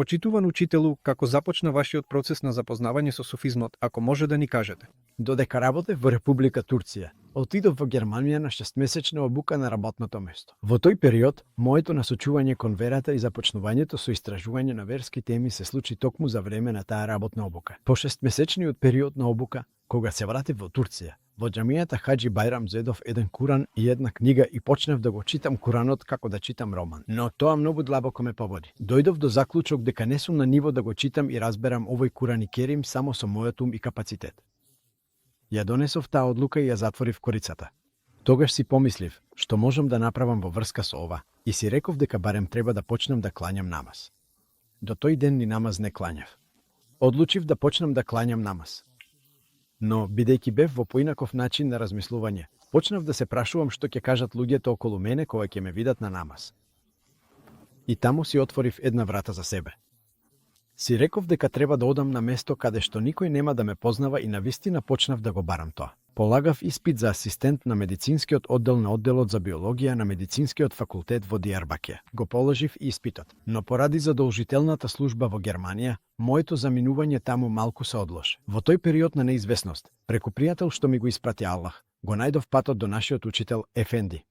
Почитуван учителу, како започна вашиот процес на запознавање со суфизмот, ако може да ни кажете? Додека работев во Република Турција, отидов во Германија на 6-месечна обука на работното место. Во тој период, моето насочување кон верата и започнувањето со истражување на верски теми се случи токму за време на таа работна обука. По 6-месечниот период на обука, кога се вратив во Турција, во џамијата Хаџи Бајрам зедов еден Куран и една книга и почнав да го читам Куранот како да читам роман. Но тоа многу длабоко ме поводи. Дојдов до заклучок дека не сум на ниво да го читам и разберам овој Куран и Керим само со мојот ум и капацитет. Ја донесов таа одлука и ја затворив корицата. Тогаш си помислив што можам да направам во врска со ова и си реков дека барем треба да почнам да клањам намаз. До тој ден ни намаз не клањав. Одлучив да почнам да клањам намаз. Но, бидејќи бев во поинаков начин на размислување, почнав да се прашувам што ќе кажат луѓето околу мене кога ќе ме видат на намаз. И таму си отворив една врата за себе. Си реков дека треба да одам на место каде што никој нема да ме познава и навистина почнав да го барам тоа. Полагав испит за асистент на медицинскиот оддел на одделот за биологија на медицинскиот факултет во Дијарбакир. Го положив испитот, но поради задолжителната служба во Германија, моето заминување таму малку се одложи. Во тој период на неизвестност, преку пријател што ми го испрати Аллах, го најдов патот до нашиот учител Ефенди.